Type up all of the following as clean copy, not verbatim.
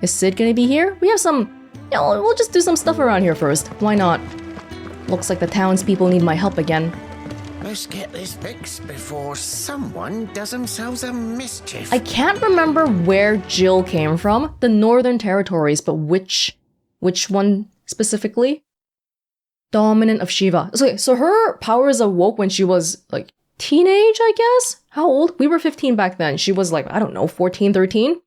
Is Sid gonna be here? We have some... we'll just do some stuff around here first. Why not? Looks like the townspeople need my help again. Let's get this fixed before someone does themselves a mischief. I can't remember where Jill came from. The Northern Territories, but which one specifically? Dominant of Shiva. So her powers awoke when she was, like, teenage, I guess? How old? We were 15 back then. She was, like, I don't know, 14, 13?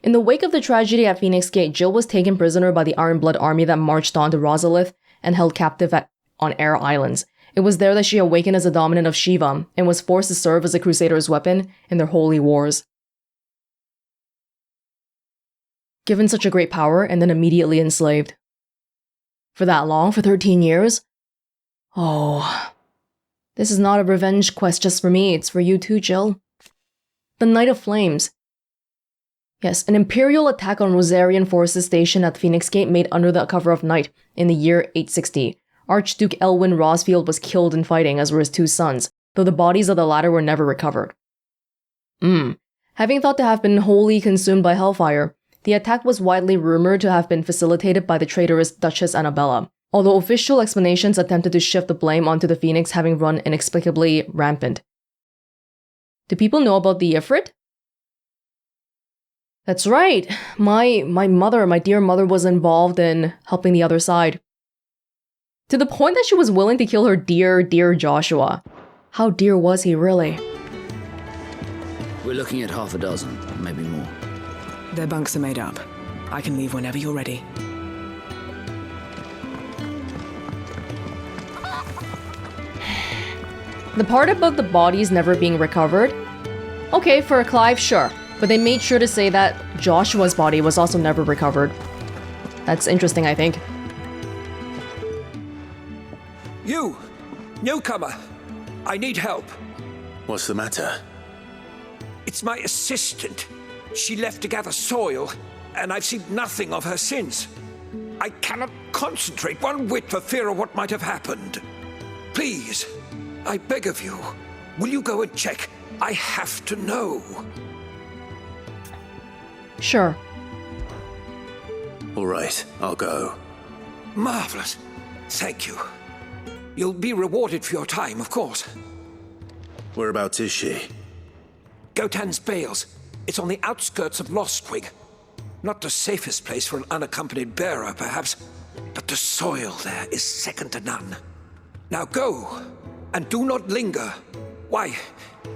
In the wake of the tragedy at Phoenix Gate, Jill was taken prisoner by the Iron Blood army that marched on to Rosalia and held captive on Air Islands. It was there that she awakened as a dominant of Shiva and was forced to serve as a crusader's weapon in their holy wars. Given such a great power and then immediately enslaved. For that long? For 13 years? Oh. This is not a revenge quest just for me, it's for you too, Jill. The Night of Flames. Yes, an imperial attack on Rosarian forces stationed at Phoenix Gate made under the cover of night in the year 860. Archduke Elwyn Rosfield was killed in fighting, as were his two sons, though the bodies of the latter were never recovered. Having thought to have been wholly consumed by hellfire, the attack was widely rumored to have been facilitated by the traitorous Duchess Annabella, although official explanations attempted to shift the blame onto the Phoenix having run inexplicably rampant. Do people know about the Ifrit? That's right, my dear mother was involved in helping the other side. To the point that she was willing to kill her dear Joshua. How dear was he really? We're looking at half a dozen, maybe more. Their bunks are made up. I can leave whenever you're ready. The part about the bodies never being recovered? Okay, for Clive, sure. But they made sure to say that Joshua's body was also never recovered. That's interesting, I think. You! Newcomer! I need help. What's the matter? It's my assistant. She left to gather soil, and I've seen nothing of her since. I cannot concentrate one whit for fear of what might have happened. Please, I beg of you, will you go and check? I have to know. Sure. All right, I'll go. Marvelous. Thank you. You'll be rewarded for your time, of course. Whereabouts is she? Gotan's Bales. It's on the outskirts of Lostwing. Not the safest place for an unaccompanied bearer, perhaps, but the soil there is second to none. Now go, and do not linger. Why,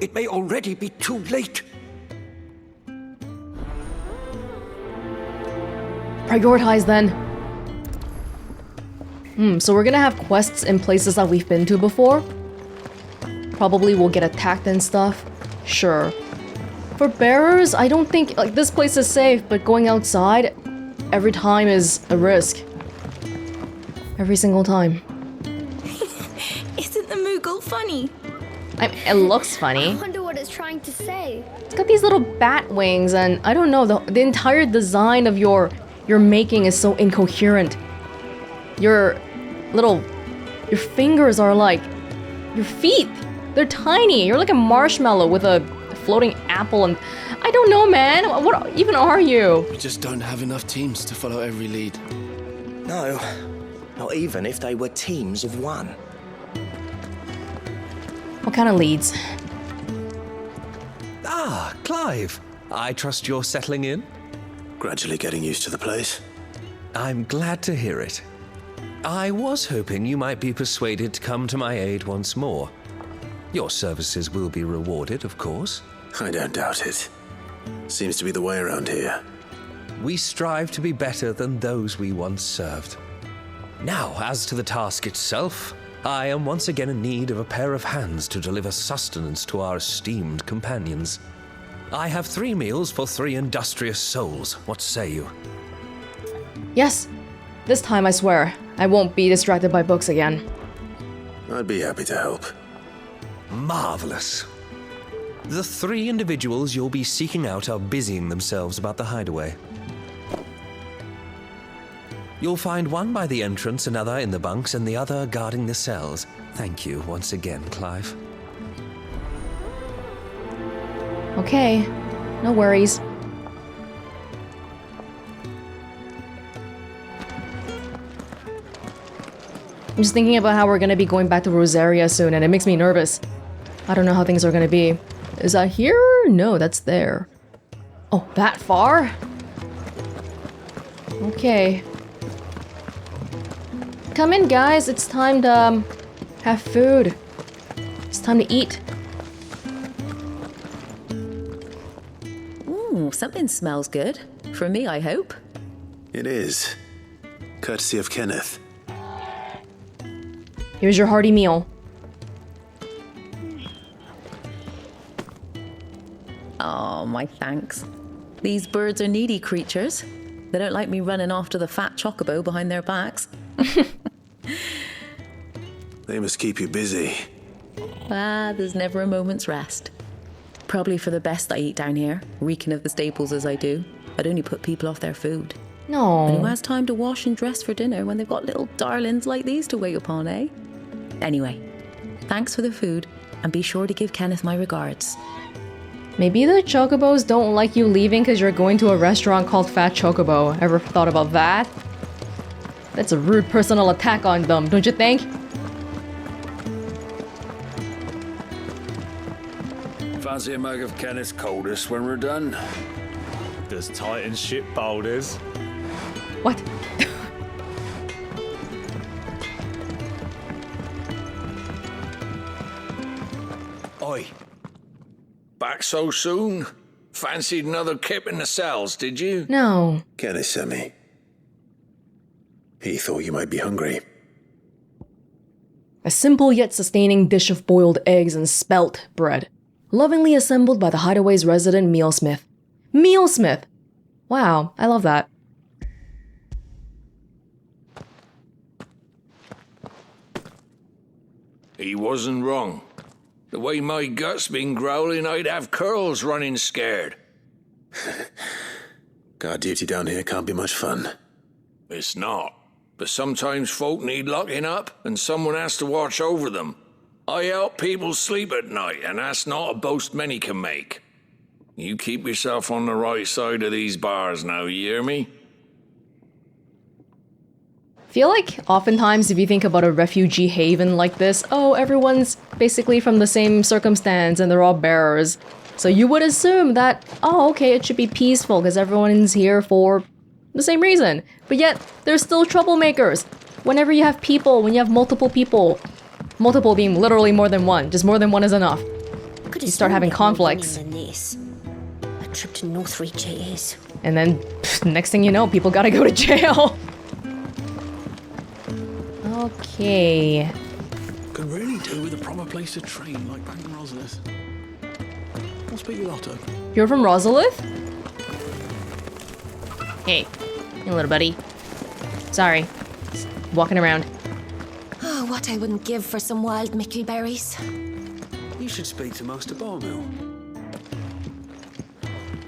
it may already be too late. Prioritize then. So we're gonna have quests in places that we've been to before. Probably we'll get attacked and stuff. Sure. For bearers, I don't think, like, this place is safe, but going outside every time is a risk. Every single time. Isn't the Moogle funny? It looks funny. I wonder what it's trying to say. It's got these little bat wings, and I don't know, the entire design of your making is so incoherent. Your fingers are like your feet. They're tiny. You're like a marshmallow with a floating apple, and I don't know, man. What even are you? We just don't have enough teams to follow every lead. No, not even if they were teams of one. What kind of leads? Ah, Clive. I trust you're settling in? Gradually getting used to the place. I'm glad to hear it. I was hoping you might be persuaded to come to my aid once more. Your services will be rewarded, of course. I don't doubt it. Seems to be the way around here. We strive to be better than those we once served. Now, as to the task itself, I am once again in need of a pair of hands to deliver sustenance to our esteemed companions. I have 3 meals for 3 industrious souls. What say you? Yes. This time, I swear, I won't be distracted by books again. I'd be happy to help. Marvelous. The 3 individuals you'll be seeking out are busying themselves about the Hideaway. You'll find one by the entrance, another in the bunks, and the other guarding the cells. Thank you once again, Clive. Okay, no worries. I'm just thinking about how we're gonna be going back to Rosaria soon, and it makes me nervous. I don't know how things are gonna be. Is that here? No, that's there. Oh, that far? Okay. Come in, guys. It's time to have food. It's time to eat. Ooh, something smells good. For me, I hope. It is. Courtesy of Kenneth. Here's your hearty meal. Oh, my thanks. These birds are needy creatures. They don't like me running after the fat chocobo behind their backs. They must keep you busy. There's never a moment's rest. Probably for the best I eat down here, reeking of the staples as I do. I'd only put people off their food. No. And who has time to wash and dress for dinner when they've got little darlings like these to wait upon, eh? Anyway, thanks for the food, and be sure to give Kenneth my regards. Maybe the chocobos don't like you leaving because you're going to a restaurant called Fat Chocobo. Ever thought about that? That's a rude personal attack on them, don't you think? Fancy a mug of Kenneth's coldest when we're done? Does Titan ship boulders? What? Oi. Back so soon? Fancied another kip in the cells, did you? No. Kenneth sent me. He thought you might be hungry. A simple yet sustaining dish of boiled eggs and spelt bread. Lovingly assembled by the Hideaway's resident mealsmith. Mealsmith! Wow, I love that. He wasn't wrong. The way my gut's been growling, I'd have curls running scared. Guard duty down here can't be much fun. It's not. But sometimes folk need locking up, and someone has to watch over them. I help people sleep at night, and that's not a boast many can make. You keep yourself on the right side of these bars now, you hear me? Feel like oftentimes if you think about a refugee haven like this, oh, everyone's basically from the same circumstance and they're all bearers. So you would assume that, oh, okay, it should be peaceful because everyone's here for the same reason. But yet, there's still troublemakers. Whenever you have people, when you have multiple people, multiple being literally more than one, just more than one is enough. You start having conflicts. A trip to Northreach it is. And then, next thing you know, people gotta go to jail. Okay. Could really do with a proper place to train, like back in Rosalith. I'll speak with Otto. You're from Rosalith? Hey, little buddy. Sorry. Just walking around. Oh, what I wouldn't give for some wild mickleberries. You should speak to Master Barmill.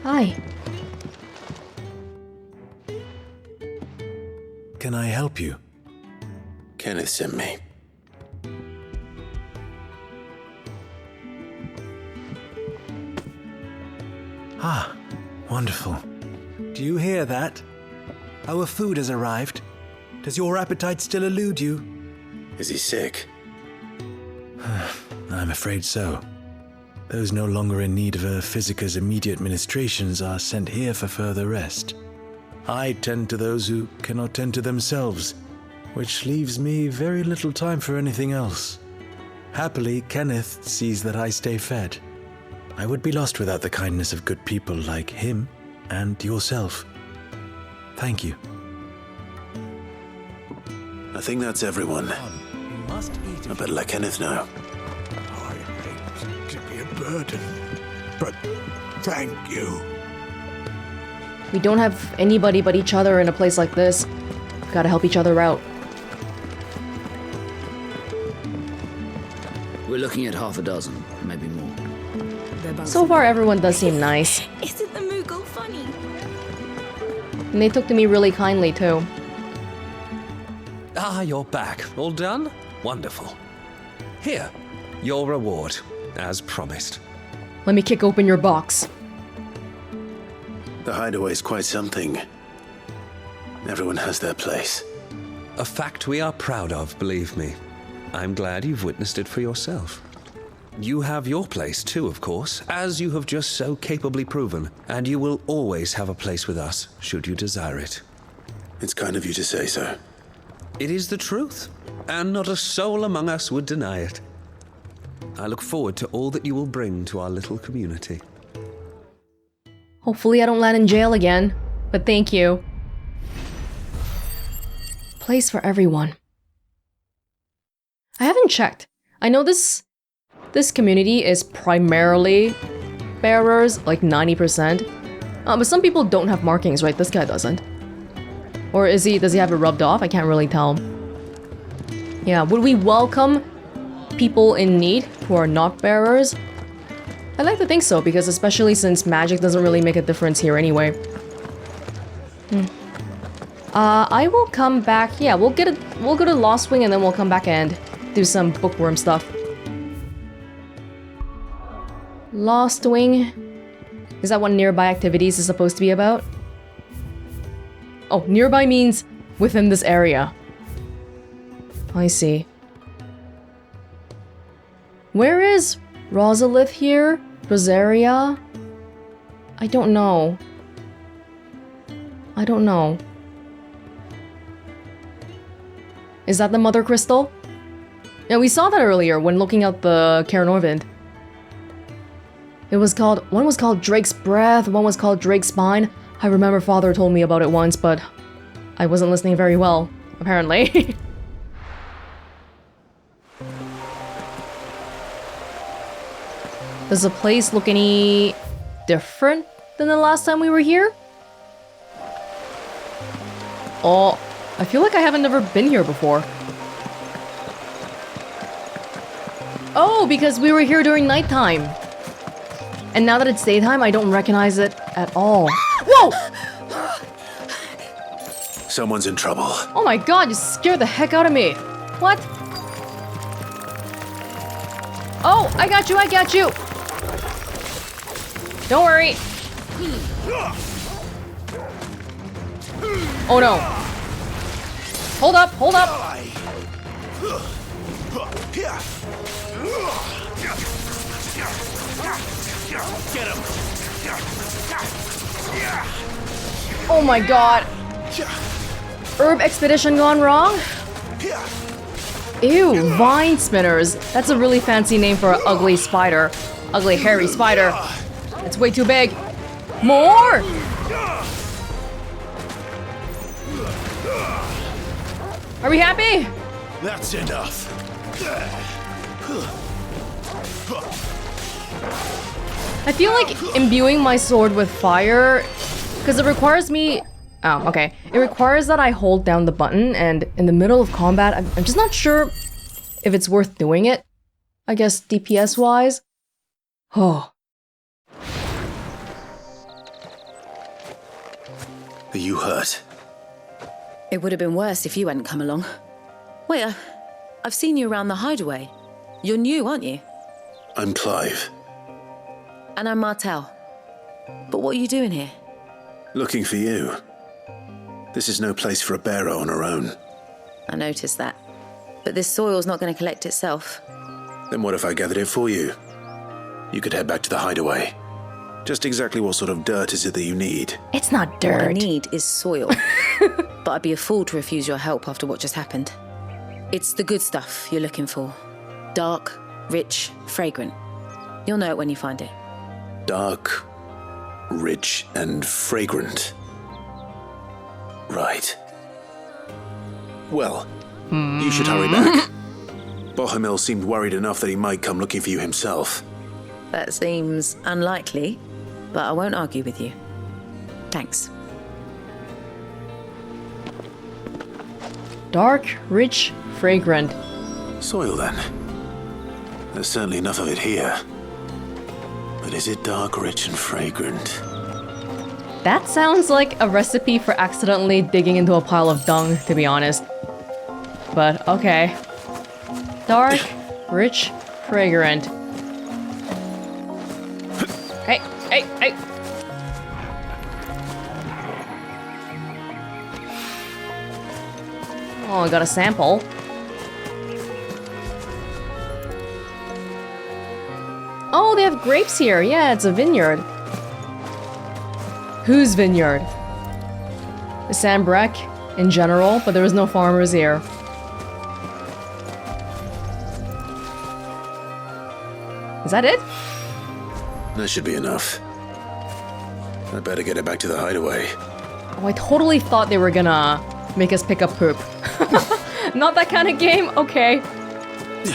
Hi. Can I help you? Kenneth sent me. Ah, wonderful. Do you hear that? Our food has arrived. Does your appetite still elude you? Is he sick? I'm afraid so. Those no longer in need of a Physica's immediate ministrations are sent here for further rest. I tend to those who cannot tend to themselves, which leaves me very little time for anything else. Happily, Kenneth sees that I stay fed. I would be lost without the kindness of good people like him and yourself. Thank you. I think that's everyone. I better let Kenneth know. I hate to be a burden, but thank you. We don't have anybody but each other in a place like this. We've gotta help each other out. We're looking at half a dozen, maybe more. So far, everyone does seem nice. Isn't the Moogle funny? And they took to me really kindly, too. Ah, you're back. All done? Wonderful. Here, your reward, as promised. Let me kick open your box. The Hideaway's quite something. Everyone has their place. A fact we are proud of, believe me. I'm glad you've witnessed it for yourself. You have your place too, of course, as you have just so capably proven, and you will always have a place with us, should you desire it. It's kind of you to say so. It is the truth, and not a soul among us would deny it. I look forward to all that you will bring to our little community. Hopefully I don't land in jail again, but thank you. Place for everyone. I haven't checked. I know this community is primarily bearers, like 90%. But some people don't have markings, right? This guy doesn't. Or does he have it rubbed off? I can't really tell. Yeah, would we welcome people in need who are not bearers? I like to think so, because especially since magic doesn't really make a difference here anyway. I will come back. Yeah, we'll go to Lost Wing and then we'll come back and do some bookworm stuff. Lost Wing. Is that what nearby activities is supposed to be about? Oh, nearby means within this area. I see. Where is Rosalith here? Rosaria? I don't know. I don't know. Is that the Mothercrystal? Yeah, we saw that earlier when looking at the Cairnorvin. One was called Drake's Breath, one was called Drake's Spine. I remember Father told me about it once, but I wasn't listening very well, apparently. Does the place look any different than the last time we were here? Oh, I feel like I haven't never been here before. Oh, because we were here during nighttime. And now that it's daytime, I don't recognize it at all. Whoa! Someone's in trouble. Oh my god, you scared the heck out of me. What? Oh, I got you, I got you. Don't worry. Oh no. Hold up, hold up. Get him. Oh my god. Herb expedition gone wrong? Ew, vine spinners. That's a really fancy name for an ugly spider. Ugly hairy spider. It's way too big. More! Are we happy? That's enough. I feel like imbuing my sword with fire, because it requires me... Oh, okay. It requires that I hold down the button, and in the middle of combat, I'm just not sure if it's worth doing it. I guess DPS-wise. Oh. Are you hurt? It would have been worse if you hadn't come along. Wait, I've seen you around the Hideaway. You're new, aren't you? I'm Clive. And I'm Martel. But what are you doing here? Looking for you. This is no place for a bearer on her own. I noticed that. But this soil's not going to collect itself. Then what if I gathered it for you? You could head back to the Hideaway. Just exactly what sort of dirt is it that you need? It's not dirt. What I need is soil. But I'd be a fool to refuse your help after what just happened. It's the good stuff you're looking for. Dark, rich, fragrant. You'll know it when you find it. Dark, rich, and fragrant. Right. Well, you should hurry back. Bohemil seemed worried enough that he might come looking for you himself. That seems unlikely, but I won't argue with you. Thanks. Dark, rich, fragrant. Soil, then. There's certainly enough of it here. But is it dark, rich, and fragrant? That sounds like a recipe for accidentally digging into a pile of dung, to be honest. But, okay. Dark, rich, fragrant. Hey, hey, hey! Oh, I got a sample. Oh, they have grapes here. Yeah, it's a vineyard. Whose vineyard? The Sambrek in general, but there was no farmers here. Is that it? That should be enough. I better get it back to the hideaway. Oh, I totally thought they were gonna make us pick up poop. Not that kind of game? Okay.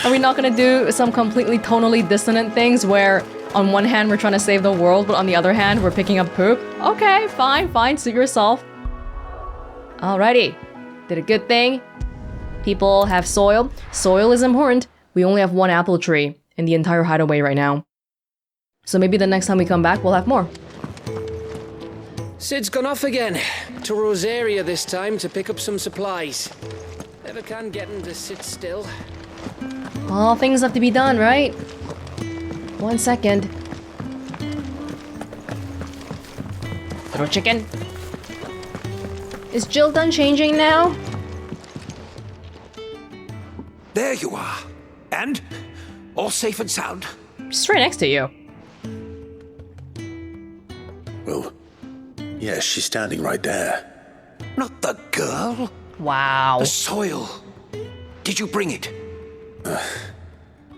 Are we not gonna do some completely tonally dissonant things where on one hand we're trying to save the world, but on the other hand we're picking up poop? Okay, fine, suit yourself. Alrighty. Did a good thing. People have soil. Soil is important. We only have one apple tree in the entire hideaway right now. So maybe the next time we come back we'll have more. Sid's gone off again. To Rosaria this time to pick up some supplies. Never can get him to sit still. All things have to be done, right? 1 second. Little chicken. Is Jill done changing now? There you are. And? All safe and sound? Just right next to you. Well, yes, she's standing right there. Not the girl. Wow. The soil. Did you bring it?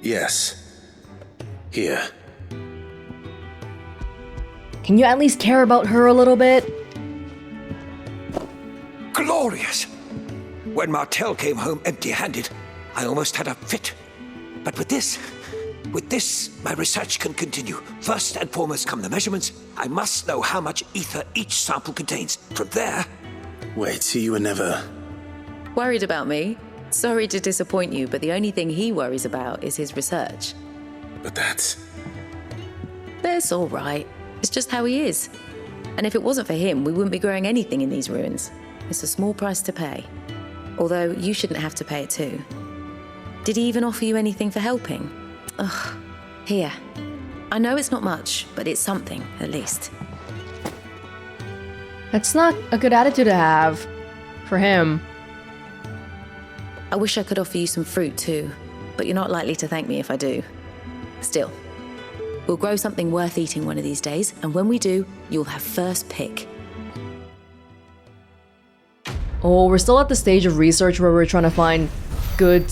Yes. Here. Can you at least care about her a little bit? Glorious! When Martel came home empty-handed, I almost had a fit. But with this, my research can continue. First and foremost come the measurements. I must know how much ether each sample contains. From there... Wait, so you were never... Worried about me? Sorry to disappoint you, but the only thing he worries about is his research. But that's all right. It's just how he is. And if it wasn't for him, we wouldn't be growing anything in these ruins. It's a small price to pay. Although you shouldn't have to pay it too. Did he even offer you anything for helping? Ugh. Here. I know it's not much, but it's something, at least. That's not a good attitude to have. For him. I wish I could offer you some fruit too, but you're not likely to thank me if I do. Still, we'll grow something worth eating one of these days, and when we do, you'll have first pick. Oh, we're still at the stage of research where we're trying to find good,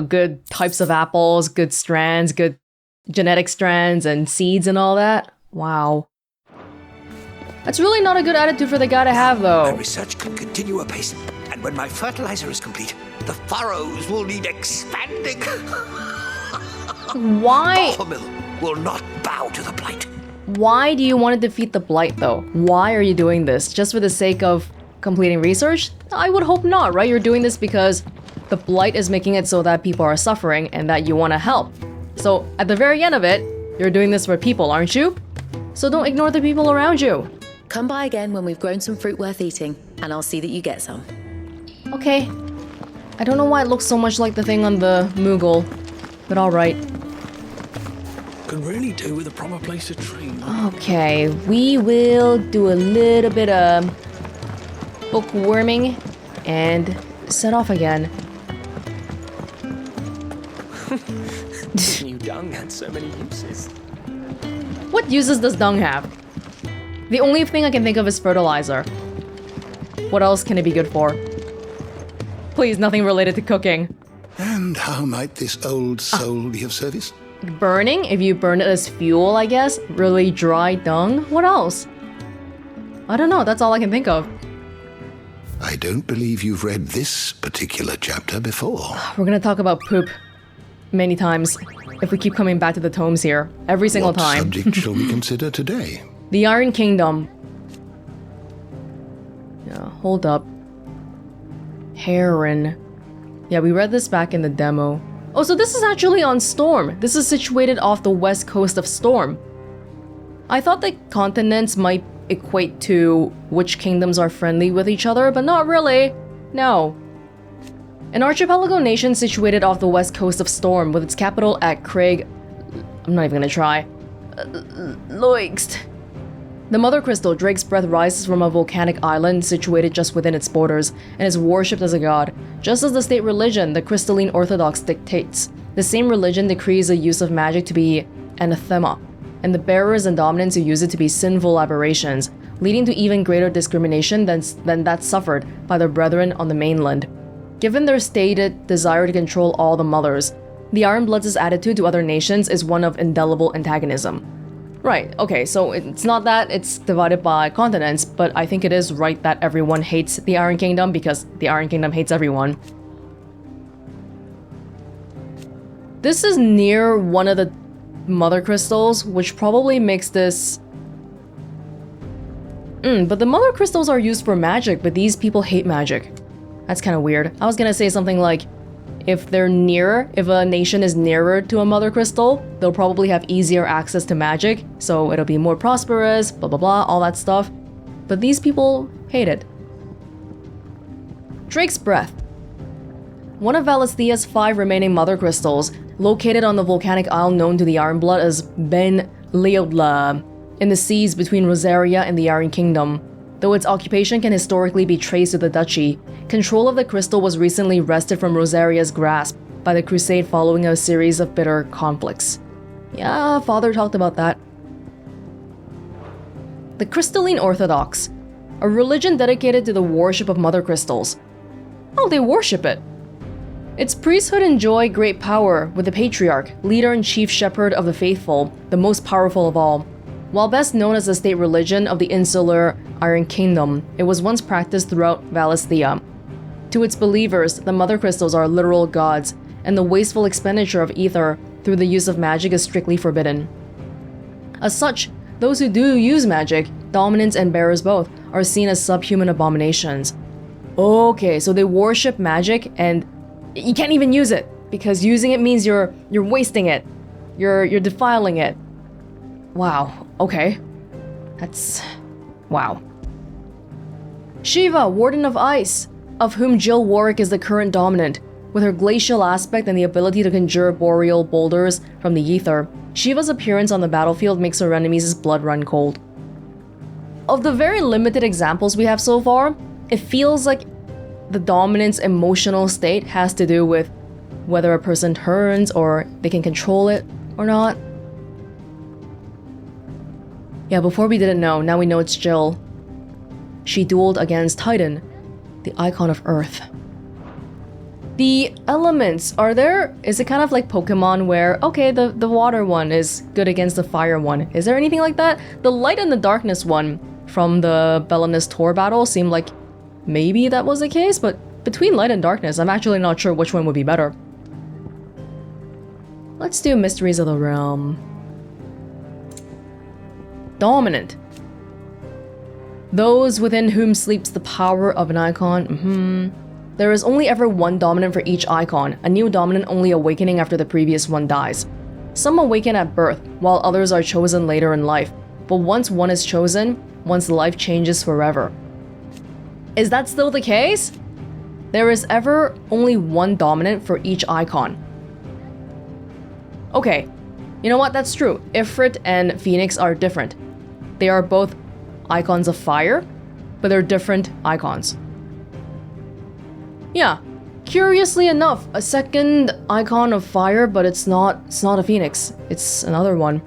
good types of apples, good strands, good genetic strands and seeds and all that. Wow. That's really not a good attitude for the guy to have, though. My research can continue apace, and when my fertilizer is complete, the furrows will need expanding. Why? Mill will not bow to the Blight. Why do you want to defeat the Blight, though? Why are you doing this? Just for the sake of completing research? I would hope not, right? You're doing this because the Blight is making it so that people are suffering and that you want to help. So, at the very end of it, you're doing this for people, aren't you? So don't ignore the people around you. Come by again when we've grown some fruit worth eating, and I'll see that you get some. Okay. I don't know why it looks so much like the thing on the Moogle, but alright. Could really do with a proper place to train. Okay, we will do a little bit of bookworming and set off again. New dung had so many uses. What uses does dung have? The only thing I can think of is fertilizer. What else can it be good for? Please, nothing related to cooking. And how might this old soul be of service? Burning? If you burn it as fuel, I guess? Really dry dung? What else? I don't know, that's all I can think of. I don't believe you've read this particular chapter before. We're gonna talk about poop many times if we keep coming back to the tomes here. Every single time. What subject shall we consider today? The Iron Kingdom. Yeah, hold up. Heron. Yeah, we read this back in the demo. Oh, so this is actually on Storm. This is situated off the west coast of Storm. I thought the continents might equate to which kingdoms are friendly with each other, but not really. No. An archipelago nation situated off the west coast of Storm with its capital at Craig... I'm not even gonna try. Loixt. The Mother Crystal, Drake's Breath, rises from a volcanic island situated just within its borders and is worshipped as a god, just as the state religion, the Crystalline Orthodox, dictates. The same religion decrees the use of magic to be anathema, and the bearers and dominants who use it to be sinful aberrations, leading to even greater discrimination than that suffered by their brethren on the mainland. Given their stated desire to control all the mothers, the Ironbloods' attitude to other nations is one of indelible antagonism. Right, okay, so it's not that it's divided by continents, but I think it is right that everyone hates the Iron Kingdom because the Iron Kingdom hates everyone. This is near one of the Mother Crystals, which probably makes this... but the Mother Crystals are used for magic, but these people hate magic. That's kind of weird. I was gonna say something like, if a nation is nearer to a Mother Crystal, they'll probably have easier access to magic, so it'll be more prosperous, blah blah blah, all that stuff. But these people hate it. Drake's Breath. One of Valisthea's 5 remaining Mother Crystals, located on the volcanic isle known to the Ironblood as Ben Leodla, in the seas between Rosaria and the Iron Kingdom. Though its occupation can historically be traced to the Duchy, control of the crystal was recently wrested from Rosaria's grasp by the Crusade following a series of bitter conflicts. Yeah, Father talked about that. The Crystalline Orthodox, a religion dedicated to the worship of Mother Crystals. Oh, they worship it. Its priesthood enjoy great power, with the Patriarch, leader and chief shepherd of the faithful, the most powerful of all. While best known as the state religion of the insular Iron Kingdom, it was once practiced throughout Valisthea. To its believers, the Mother Crystals are literal gods, and the wasteful expenditure of aether through the use of magic is strictly forbidden. As such, those who do use magic, dominants and bearers both, are seen as subhuman abominations. Okay, so they worship magic and you can't even use it, because using it means you're wasting it. You're defiling it. Wow, okay. That's... wow. Shiva, Warden of Ice, of whom Jill Warwick is the current dominant. With her glacial aspect and the ability to conjure boreal boulders from the ether, Shiva's appearance on the battlefield makes her enemies' blood run cold. Of the very limited examples we have so far, it feels like the dominant's emotional state has to do with whether a person turns or they can control it or not. Yeah, before we didn't know, now we know it's Jill. She dueled against Titan, the icon of Earth. The elements, is it kind of like Pokemon where, okay, the water one is good against the fire one? Is there anything like that? The light and the darkness one from the Belinus Tor battle seemed like maybe that was the case, but between light and darkness, I'm actually not sure which one would be better. Let's do Mysteries of the Realm. Dominant. Those within whom sleeps the power of an icon. There is only ever one dominant for each icon, a new dominant only awakening after the previous one dies. Some awaken at birth, while others are chosen later in life. But once one is chosen, one's life changes forever. Is that still the case? There is ever only one dominant for each icon. Okay, you know what, that's true. Ifrit and Phoenix are different. They are both icons of fire, but they're different icons. Yeah, curiously enough, a second icon of fire, but it's not a Phoenix, it's another one.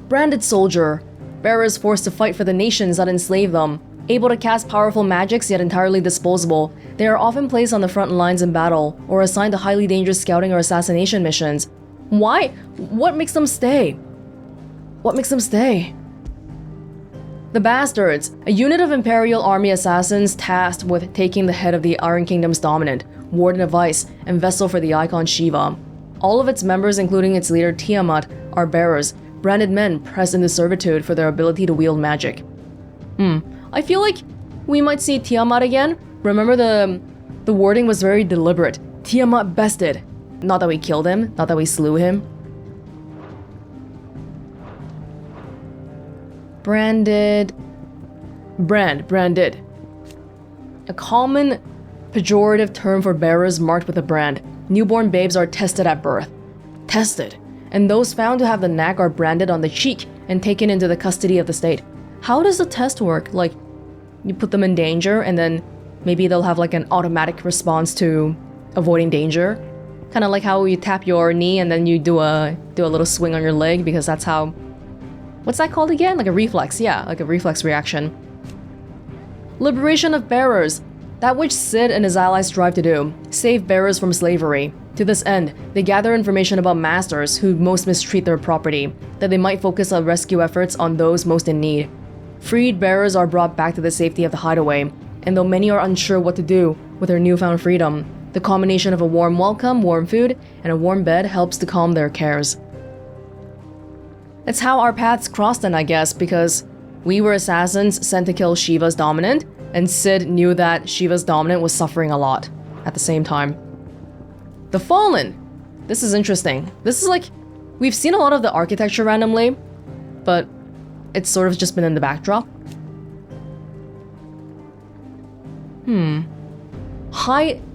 Branded Soldier. Bearers forced to fight for the nations that enslave them. Able to cast powerful magics yet entirely disposable, they are often placed on the front lines in battle, or assigned to highly dangerous scouting or assassination missions. Why? What makes them stay? What makes them stay? The Bastards, a unit of Imperial Army assassins tasked with taking the head of the Iron Kingdom's dominant, Warden of Ice, and vessel for the icon Shiva. All of its members, including its leader Tiamat, are bearers, branded men pressed into servitude for their ability to wield magic. I feel like we might see Tiamat again. Remember the wording was very deliberate. Tiamat bested. Not that we killed him, not that we slew him. Branded. A common pejorative term for bearers marked with a brand. Newborn babes are tested at birth. Tested. And those found to have the knack are branded on the cheek and taken into the custody of the state. how does the test work? Like, you put them in danger and then maybe they'll have like an automatic response to avoiding danger? Kind of like how you tap your knee and then you do a little swing on your leg, because that's how... What's that called again? Like a reflex, yeah, like a reflex reaction. Liberation of bearers. That which Sid and his allies strive to do. Save bearers from slavery. To this end, they gather information about masters who most mistreat their property, that they might focus on rescue efforts on those most in need. Freed bearers are brought back to the safety of the Hideaway, and though many are unsure what to do with their newfound freedom, the combination of a warm welcome, warm food, and a warm bed helps to calm their cares. That's how our paths crossed then, I guess, because we were assassins sent to kill Shiva's dominant, and Sid knew that Shiva's dominant was suffering a lot at the same time. The Fallen! This is interesting. This is like... We've seen a lot of the architecture randomly, but it's sort of just been in the backdrop.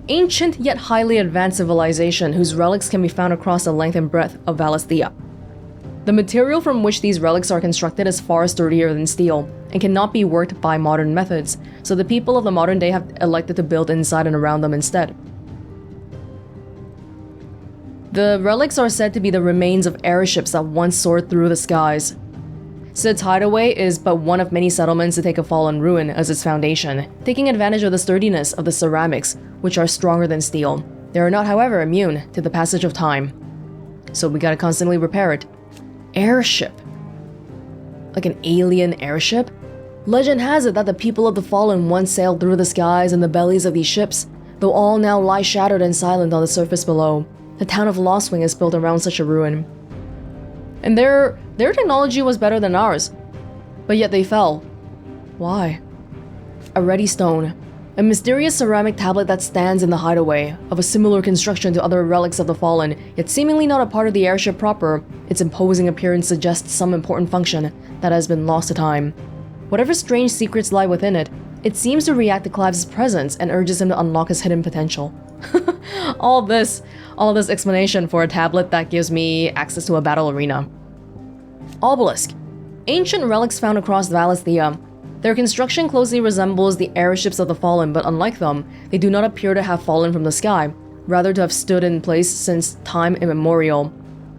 Ancient yet highly advanced civilization whose relics can be found across the length and breadth of Valisthea. The material from which these relics are constructed is far sturdier than steel and cannot be worked by modern methods, so the people of the modern day have elected to build inside and around them instead. The relics are said to be the remains of airships that once soared through the skies. Sid's Hideaway is but one of many settlements to take a fallen ruin as its foundation, taking advantage of the sturdiness of the ceramics, which are stronger than steel. They are not, however, immune to the passage of time, so we gotta constantly repair it. Airship. Like an alien airship? Legend has it that the people of the Fallen once sailed through the skies in the bellies of these ships, though all now lie shattered and silent on the surface below. The town of Lostwing is built around such a ruin. And their technology was better than ours, but yet they fell. Why? A ready stone. A mysterious ceramic tablet that stands in the Hideaway, of a similar construction to other relics of the Fallen, yet seemingly not a part of the airship proper. Its imposing appearance suggests some important function that has been lost to time. Whatever strange secrets lie within it, it seems to react to Clive's presence and urges him to unlock his hidden potential. all this explanation for a tablet that gives me access to a battle arena. Obelisk. Ancient relics found across Valisthea. Their construction closely resembles the airships of the Fallen, but unlike them, they do not appear to have fallen from the sky, rather to have stood in place since time immemorial.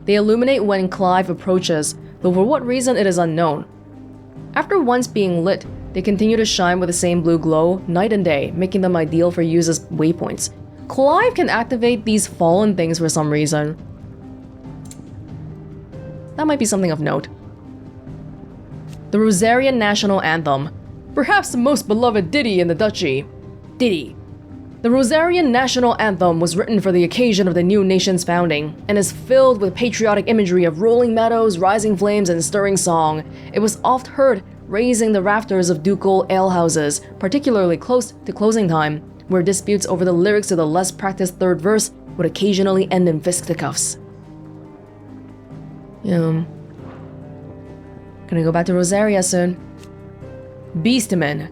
They illuminate when Clive approaches, though for what reason it is unknown. After once being lit, they continue to shine with the same blue glow night and day, making them ideal for use as waypoints. Clive can activate these fallen things for some reason. That might be something of note. The Rosaria National Anthem. Perhaps the most beloved ditty in the duchy. Ditty. The Rosarian National Anthem was written for the occasion of the new nation's founding, and is filled with patriotic imagery of rolling meadows, rising flames, and stirring song. It was oft heard raising the rafters of ducal alehouses, particularly close to closing time, where disputes over the lyrics to the less practiced third verse would occasionally end in fisticuffs. Gonna go back to Rosaria soon. Beastmen.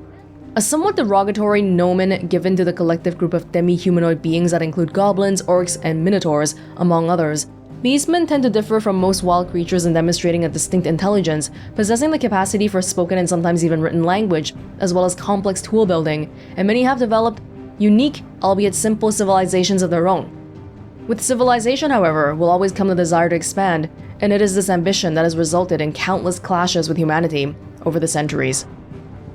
A somewhat derogatory nomen given to the collective group of demi-humanoid beings that include goblins, orcs, and minotaurs, among others. Beastmen tend to differ from most wild creatures in demonstrating a distinct intelligence, possessing the capacity for spoken and sometimes even written language, as well as complex tool building, and many have developed unique, albeit simple civilizations of their own. With civilization, however, will always come the desire to expand, and it is this ambition that has resulted in countless clashes with humanity over the centuries.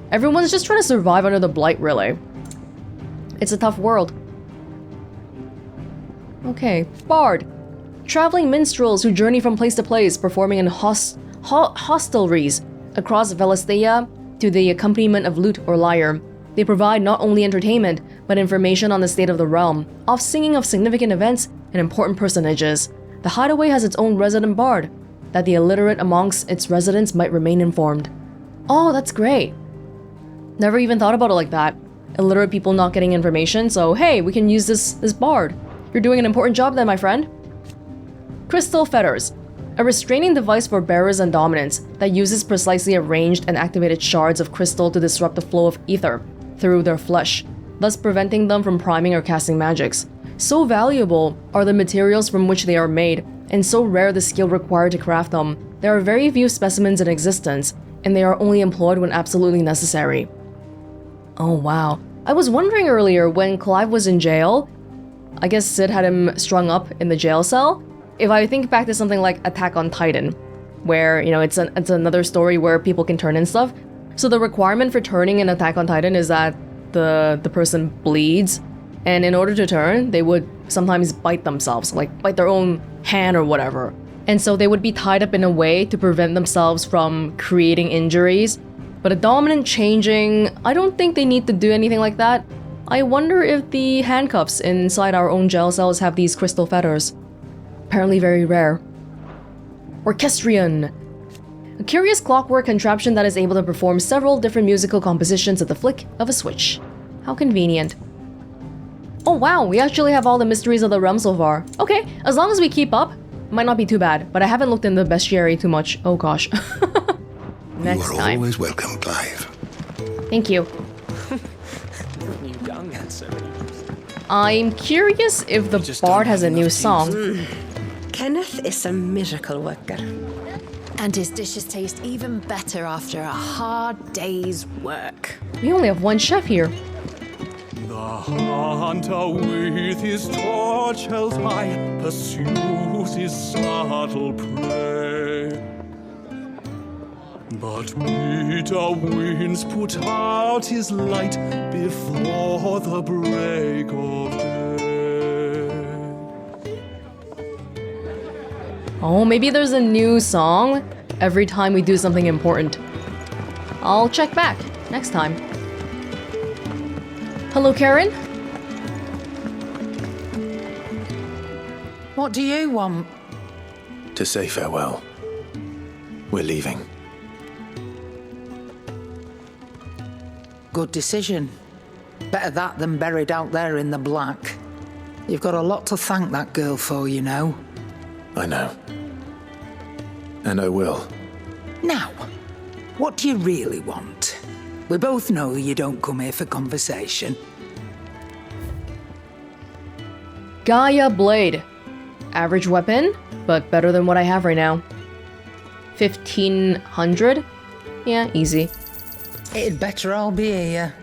Everyone's just trying to survive under the Blight, really. It's a tough world. Okay, Bard. Traveling minstrels who journey from place to place, performing in hostelries across Valisthea to the accompaniment of lute or lyre. They provide not only entertainment, but information on the state of the realm, oft singing of significant events and important personages. The Hideaway has its own resident bard, that the illiterate amongst its residents might remain informed. Oh, that's great. Never even thought about it like that. Illiterate people not getting information, so hey, we can use this bard. You're doing an important job then, my friend. Crystal Fetters. A restraining device for bearers and dominants that uses precisely arranged and activated shards of crystal to disrupt the flow of aether through their flesh, thus preventing them from priming or casting magics. So valuable are the materials from which they are made, and so rare the skill required to craft them. There are very few specimens in existence, and they are only employed when absolutely necessary. Oh wow. I was wondering earlier when Clive was in jail, I guess Sid had him strung up in the jail cell. If I think back to something like Attack on Titan, where, you know, it's another story where people can turn and stuff. So the requirement for turning in Attack on Titan is that the person bleeds, and in order to turn, they would sometimes bite themselves, like bite their own hand or whatever. And so they would be tied up in a way to prevent themselves from creating injuries. But a dominant changing, I don't think they need to do anything like that. I wonder if the handcuffs inside our own jail cells have these crystal fetters. Apparently very rare. Orchestrion. A curious clockwork contraption that is able to perform several different musical compositions at the flick of a switch. How convenient. Oh wow, we actually have all the mysteries of the realm so far. Okay, as long as we keep up, might not be too bad, but I haven't looked in the bestiary too much. Oh gosh. Next you are time. always welcome, Clive. Thank you. I'm curious if the bard has a new song. Kenneth is a miracle worker. And his dishes taste even better after a hard day's work. We only have one chef here. The hunter with his torch held high pursues his subtle prey. But bitter winds put out his light before the break of day. Oh, maybe there's a new song every time we do something important. I'll check back next time. Hello, Karen? What do you want? To say farewell. We're leaving. Good decision. Better that than buried out there in the black. You've got a lot to thank that girl for, you know. I know. And I will. Now, what do you really want? We both know you don't come here for conversation. Gaia Blade. Average weapon, but better than what I have right now. 1500? Yeah, easy. It'd better all be here.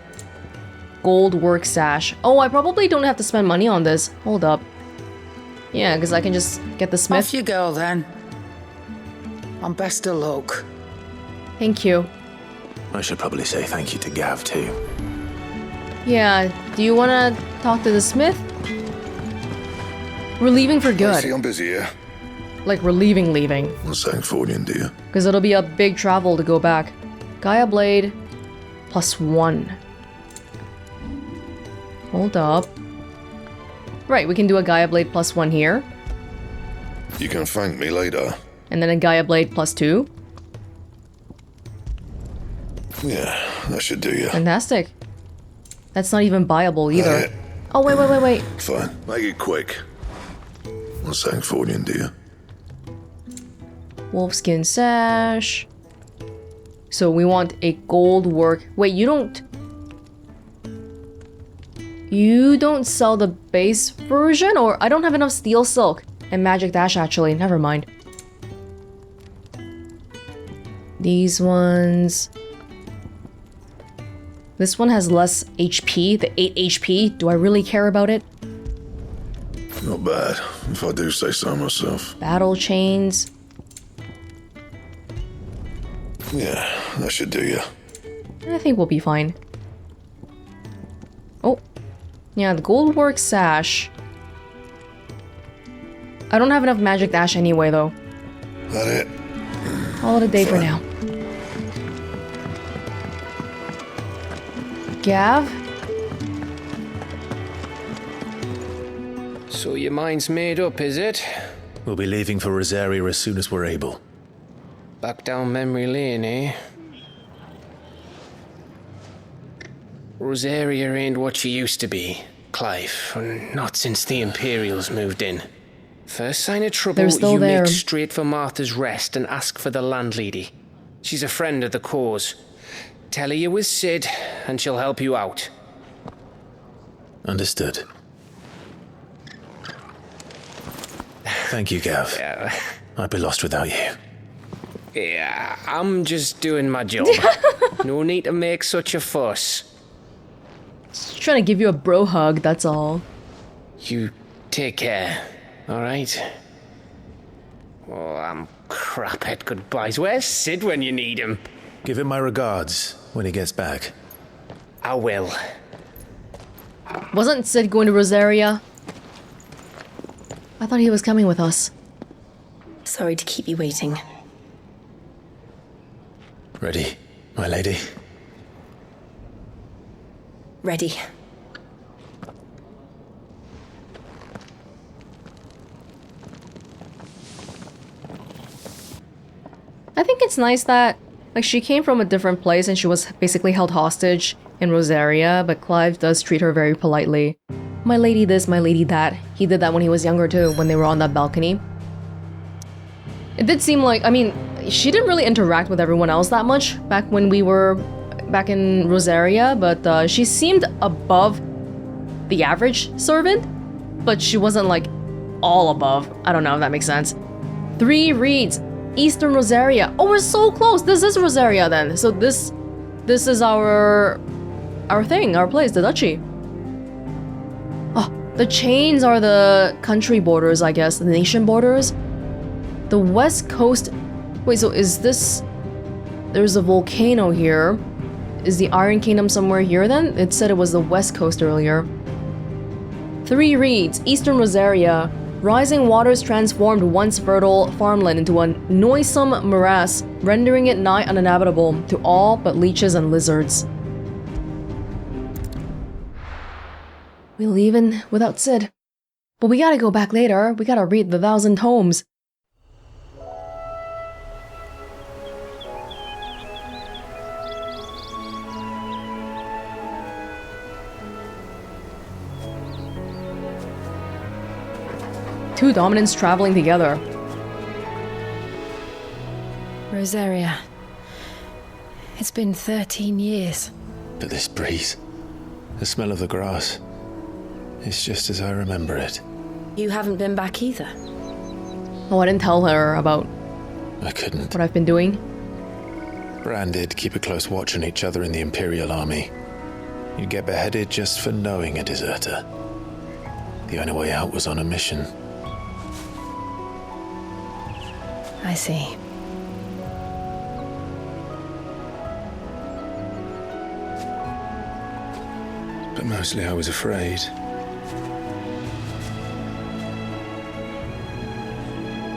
Gold work sash. Oh, I probably don't have to spend money on this. Hold up. Yeah, because I can just get the smith. Off you go then. And best of luck. Thank you. I should probably say thank you to Gav too. Yeah, do you want to talk to the smith? We're leaving for I good. see I'm busy here. Like we're leaving. What's that for you, dear? Because it'll be a big travel to go back. Gaia Blade +1. Hold up. Right, we can do a Gaia Blade +1 here. You can thank me later. And then a Gaia Blade +2. Yeah, that should do you. Fantastic. That's not even buyable either. Oh, wait. Fine, make it quick. What's that for you, dear? Wolfskin sash. So we want a gold work. Wait, you don't sell the base version? Or I don't have enough steel silk and magic dash actually. Never mind. These ones. This one has less HP, the 8 HP. Do I really care about it? Not bad, if I do say so myself. Battle chains. Yeah, that should do you. I think we'll be fine. Oh. Yeah, the gold work sash. I don't have enough magic dash anyway, though. That it? Call it a day for now. Gav? So your mind's made up, is it? We'll be leaving for Rosaria as soon as we're able. Back down memory lane, eh? Rosaria ain't what she used to be, Clive. Not since the Imperials moved in. First sign of trouble, you make straight for Martha's Rest and ask for the landlady. She's a friend of the cause. Tell her you're with Sid, and she'll help you out. Understood. Thank you, Gav. I'd be lost without you. Yeah, I'm just doing my job. No need to make such a fuss. Just trying to give you a bro hug, that's all. You take care, alright? Oh, I'm crap at goodbyes. Where's Sid when you need him? Give him my regards when he gets back. I will. Wasn't Sid going to Rosaria? I thought he was coming with us. Sorry to keep you waiting. Ready, my lady? Ready. I think it's nice that, like, she came from a different place and she was basically held hostage in Rosaria, but Clive does treat her very politely. My lady this, my lady that. He did that when he was younger too, when they were on that balcony. It did seem like, I mean, she didn't really interact with everyone else that much back when we were back in Rosaria, but she seemed above the average servant, but she wasn't like all above. I don't know if that makes sense. 3 reads. Eastern Rosaria. Oh, we're so close. This is Rosaria then. So this is our thing, our place, the duchy. Oh, the chains are the country borders, I guess, the nation borders. The west coast. Wait, so is this? There's a volcano here. Is the Iron Kingdom somewhere here then? It said it was the west coast earlier. 3 reads. Eastern Rosaria. Rising waters transformed once fertile farmland into a noisome morass, rendering it nigh uninhabitable to all but leeches and lizards. We're leaving without Sid. But we gotta go back later. We gotta read the 1,000 tomes. Two dominants traveling together. Rosaria. It's been 13 years. But this breeze, the smell of the grass, it's just as I remember it. You haven't been back either. Oh, I didn't tell her about I couldn't. what I've been doing. Bran did keep a close watch on each other in the Imperial Army. You'd get beheaded just for knowing a deserter. The only way out was on a mission. I see. But mostly I was afraid.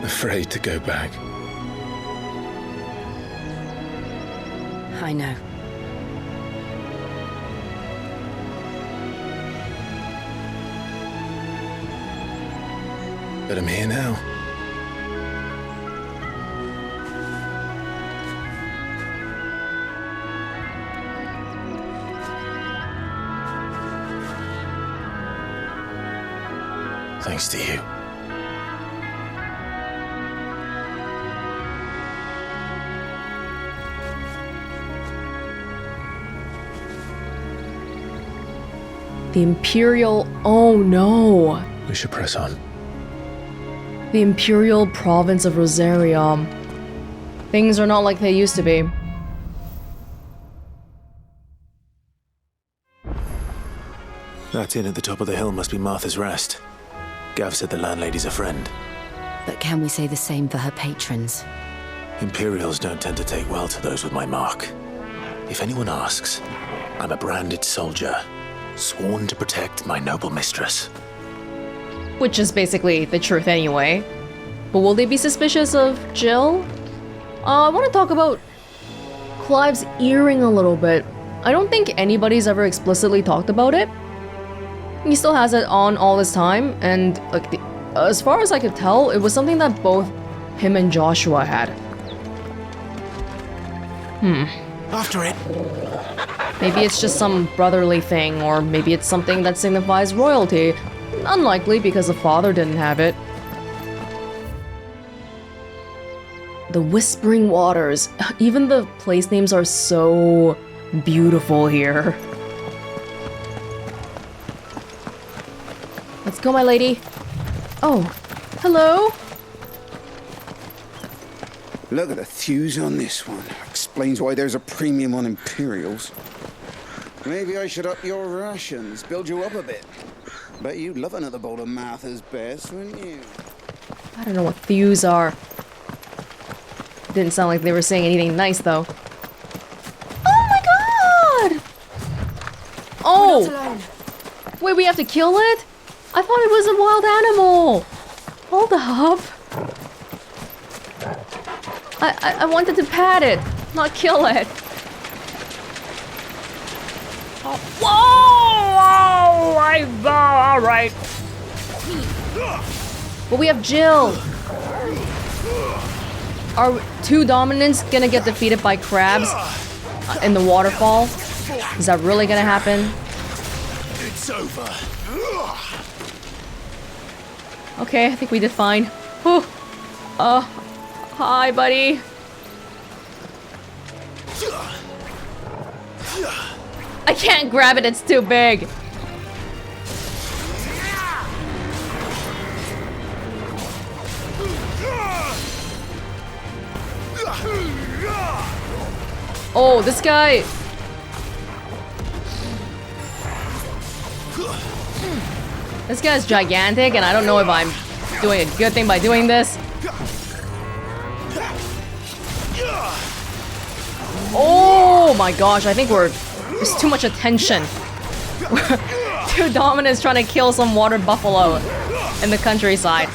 Afraid to go back. I know. But I'm here now. Thanks to you. The Imperial... Oh no! We should press on. The Imperial Province of Rosaria. Things are not like they used to be. That inn at the top of the hill must be Martha's Rest. Gav said the landlady's a friend. But can we say the same for her patrons? Imperials don't tend to take well to those with my mark. If anyone asks, I'm a branded soldier, sworn to protect my noble mistress. Which is basically the truth anyway. But will they be suspicious of Jill? I want to talk about Clive's earring a little bit. I don't think anybody's ever explicitly talked about it. He still has it on all this time, and like as far as I could tell, it was something that both him and Joshua had. After it. Maybe it's just some brotherly thing, or maybe it's something that signifies royalty. Unlikely, because the father didn't have it. The Whispering Waters. Even the place names are so beautiful here. Let's go, my lady. Oh, hello. Look at the thews on this one. Explains why there's a premium on Imperials. Maybe I should up your rations, build you up a bit. Bet you'd love another bowl of Martha's best, wouldn't you? I don't know what thews are. Didn't sound like they were saying anything nice, though. Oh my god! Oh! Wait, we have to kill it? I thought it was a wild animal! Hold up. I wanted to pat it, not kill it. Oh, whoa! Alright. But we have Jill. Are 2 dominants gonna get defeated by crabs in the waterfall? Is that really gonna happen? It's over. Okay, I think we did fine. Whew. Hi, buddy. I can't grab it, it's too big. Oh, this guy. This guy's gigantic, and I don't know if I'm doing a good thing by doing this. Oh my gosh, I think there's too much attention. 2 dominants trying to kill some water buffalo in the countryside.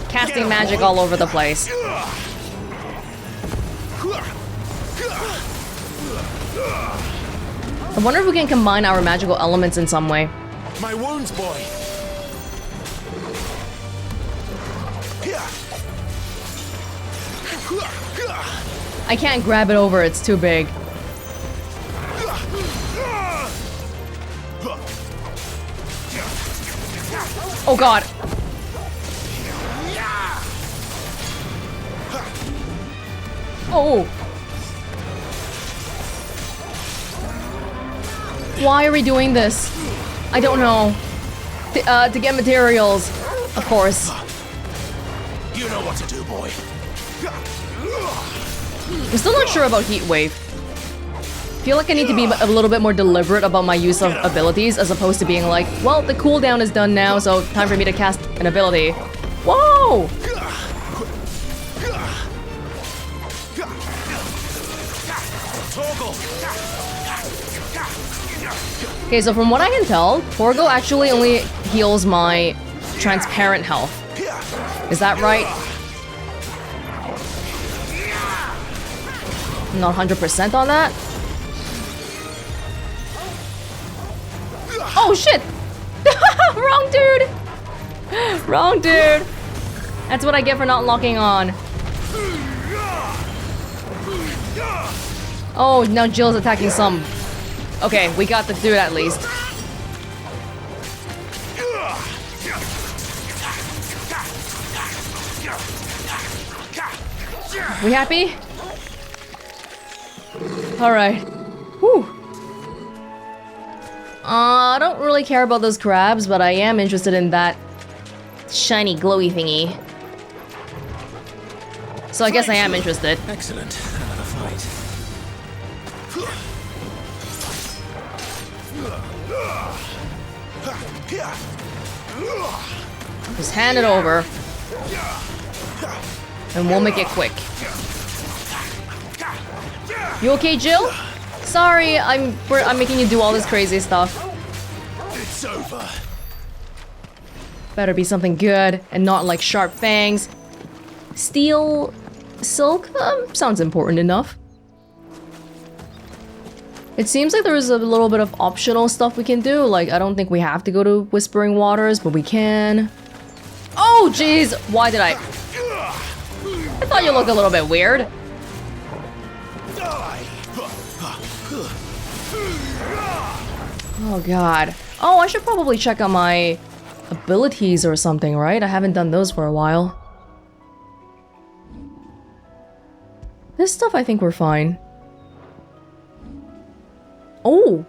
Casting magic all over the place. I wonder if we can combine our magical elements in some way. My wounds, boy. I can't grab it over, it's too big. Oh god. Oh. Why are we doing this? I don't know. To get materials, of course. You know what to do, boy. I'm still not sure about Heat Wave. Feel like I need to be a little bit more deliberate about my use of abilities as opposed to being like, well, the cooldown is done now, so time for me to cast an ability. Whoa! Okay, so from what I can tell, Torgo actually only heals my transparent health. Is that right? I'm not 100% on that. Oh shit! Wrong dude! Wrong dude! That's what I get for not locking on. Oh, now Jill's attacking some. Okay, we got the dude at least. We happy? Alright. Whew. I don't really care about those crabs, but I am interested in that shiny glowy thingy. So I guess I am interested. Excellent. Another fight. Just hand it over. And we'll make it quick. You okay, Jill? Sorry, I'm making you do all this crazy stuff. It's over. Better be something good and not like sharp fangs. Steel silk? Sounds important enough. It seems like there's a little bit of optional stuff we can do. Like, I don't think we have to go to Whispering Waters, but we can. Oh, jeez! Why did I thought you looked a little bit weird. Oh, God. Oh, I should probably check out my abilities or something, right? I haven't done those for a while. This stuff, I think we're fine. Oh!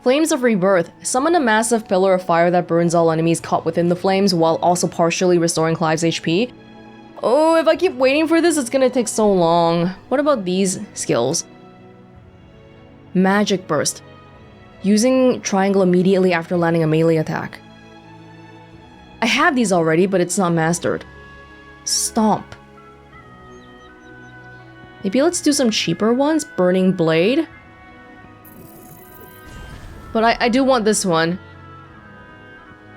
Flames of Rebirth. Summon a massive pillar of fire that burns all enemies caught within the flames while also partially restoring Clive's HP. Oh, if I keep waiting for this, it's gonna take so long. What about these skills? Magic Burst. Using triangle immediately after landing a melee attack. I have these already, but it's not mastered. Stomp. Maybe let's do some cheaper ones. Burning Blade. But I do want this one.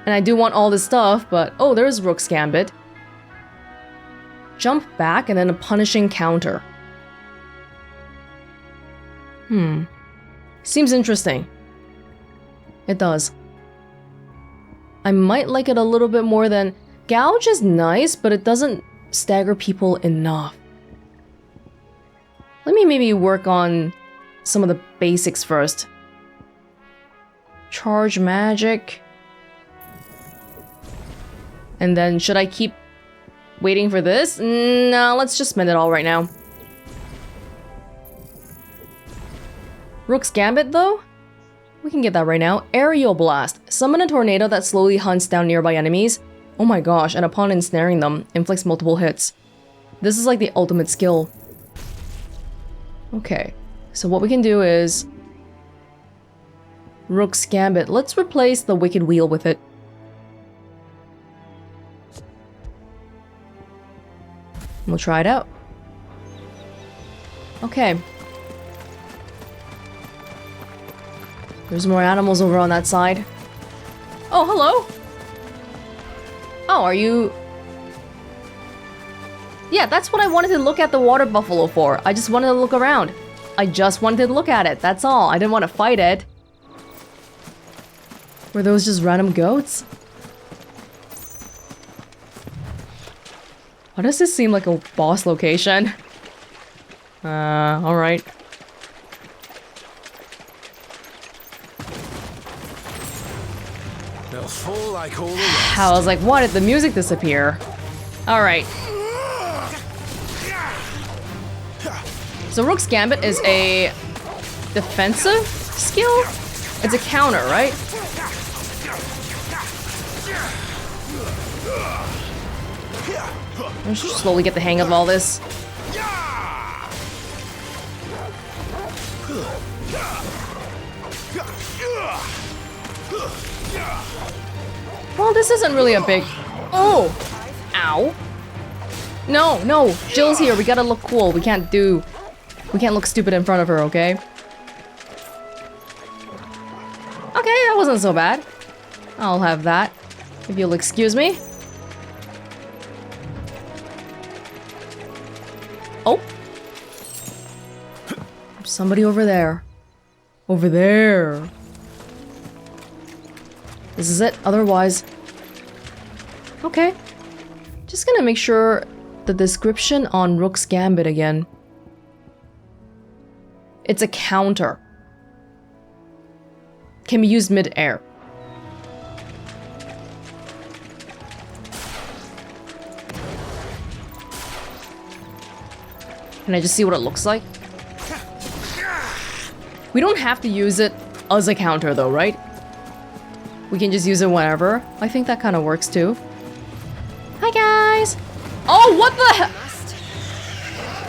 And I do want all this stuff, but... Oh, there's Rook's Gambit. Jump back and then a punishing counter. Seems interesting. It does. I might like it a little bit more than... Gouge is nice, but it doesn't stagger people enough. Let me maybe work on some of the basics first. Charge magic. And then should I keep waiting for this? No, let's just spend it all right now. Rook's Gambit though? We can get that right now. Aerial Blast. Summon a tornado that slowly hunts down nearby enemies. Oh my gosh, and upon ensnaring them, inflicts multiple hits. This is like the ultimate skill. Okay, so what we can do is... Rook's Gambit. Let's replace the Wicked Wheel with it. We'll try it out. Okay. There's more animals over on that side. Oh, hello! Oh, are you... Yeah, that's what I wanted to look at the water buffalo for. I just wanted to look around. I just wanted to look at it, that's all. I didn't want to fight it. Were those just random goats? Why does this seem like a boss location? Alright. They'll fall like all the rest. I was like, why did the music disappear? Alright. So Rook's Gambit is a defensive skill? It's a counter, right? I should slowly get the hang of all this. Well, this isn't really a big... Oh! Ow. No, no. Jill's here. We gotta look cool. We can't look stupid in front of her, okay? Okay, that wasn't so bad. I'll have that. If you'll excuse me. Oh. There's somebody over there. Over there. This is it, otherwise... Okay. Just gonna make sure the description on Rook's Gambit again. It's a counter. Can be used mid-air. Can I just see what it looks like? We don't have to use it as a counter though, right? We can just use it whenever. I think that kind of works too. Hi guys! Oh, what the hell?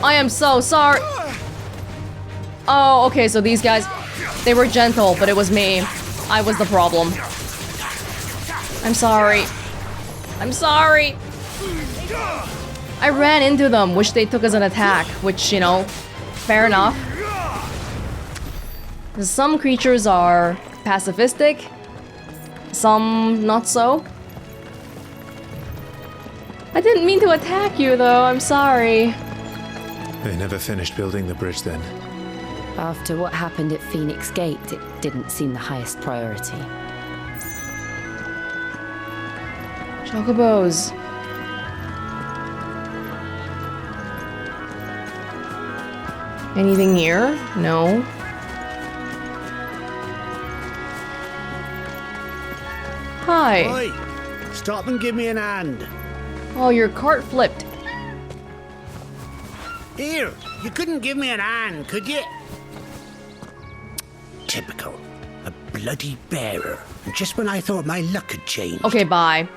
I am so sorry. Oh, okay, so these guys, they were gentle, but it was me. I was the problem. I'm sorry. I'm sorry. I ran into them, which they took as an attack, which, you know, fair enough. Some creatures are pacifistic, some not so. I didn't mean to attack you though, I'm sorry. They never finished building the bridge then. After what happened at Phoenix Gate, it didn't seem the highest priority. Chocobos. Anything here? No. Hi. Oi! Stop and give me an hand. Oh, your cart flipped. Here, you couldn't give me an hand, could you? Typical. A bloody bearer. Just when I thought my luck had changed. Okay, bye.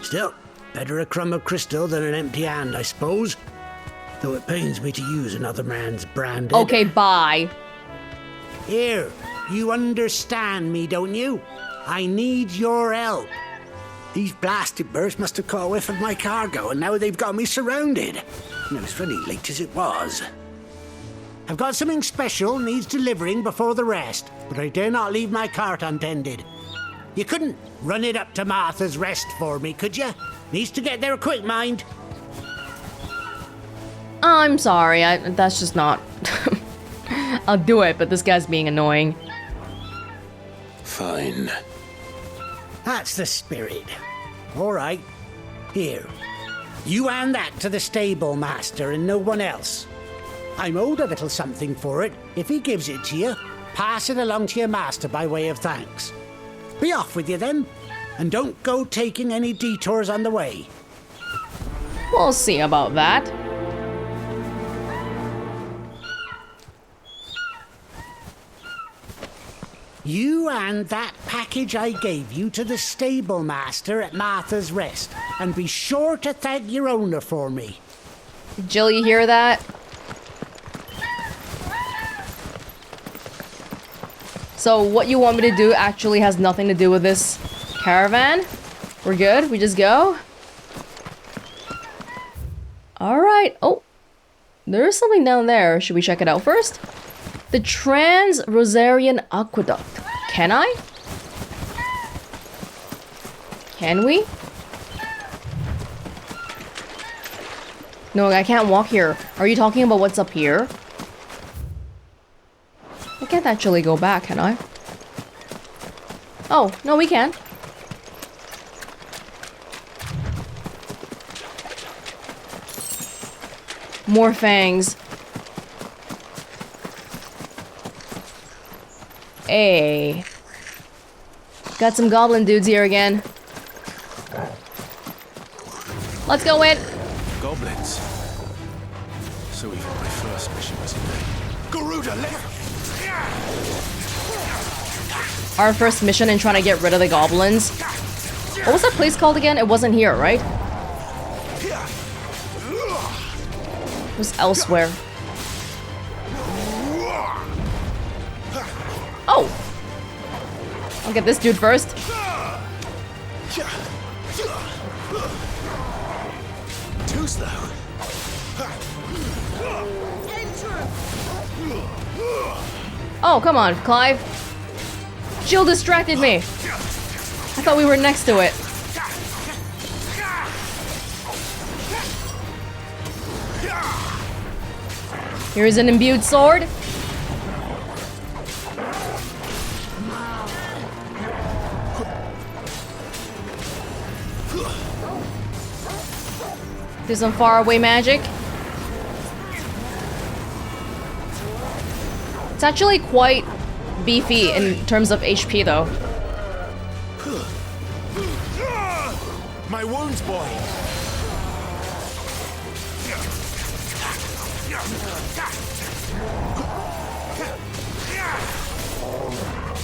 Still, better a crumb of crystal than an empty hand, I suppose. Though it pains me to use another man's branded. Okay, bye. Here, you understand me, don't you? I need your help. These blasted birds must have caught a whiff of my cargo, and now they've got me surrounded. And it was really late as it was. I've got something special needs delivering before the rest, but I dare not leave my cart untended. You couldn't run it up to Martha's Rest for me, could you? Needs to get there quick, mind. I'm sorry, that's just not... I'll do it, but this guy's being annoying. Fine. That's the spirit. All right. Here. You hand that to the stable master and no one else. I'm owed a little something for it. If he gives it to you, pass it along to your master by way of thanks. Be off with you then, and don't go taking any detours on the way. We'll see about that. You hand that package I gave you to the stable master at Martha's Rest, and be sure to thank your owner for me. Jill, you hear that? So what you want me to do actually has nothing to do with this caravan? We're good? We just go? Alright. Oh, there's something down there. Should we check it out first? The Trans-Rosarian Aqueduct. Can I? Can we? No, I can't walk here. Are you talking about what's up here? I can't actually go back, can I? Oh, no, we can. More fangs. Hey. Got some goblin dudes here again. Let's go in. Goblins. So even my first mission was in vain. Garuda, Our first mission in trying to get rid of the goblins. What was that place called again? It wasn't here, right? It was elsewhere. Oh! I'll get this dude first. Too slow. Oh, come on, Clive. Jill distracted me. I thought we were next to it. Here's an imbued sword. Do some faraway magic. It's actually quite beefy in terms of HP though. My wounds, boy.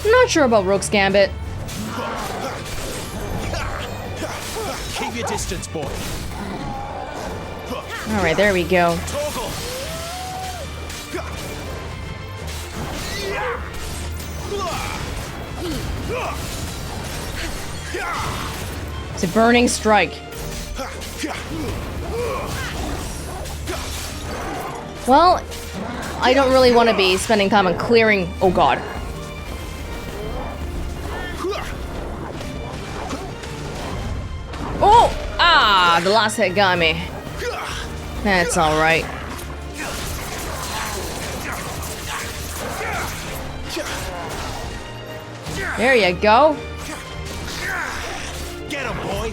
I'm not sure about Rook's Gambit. Keep your distance, boy. Alright, there we go. It's a burning strike. Well, I don't really want to be spending time on clearing... Oh god. Oh! Ah! The last hit got me. That's alright. There you go. Get him, boy.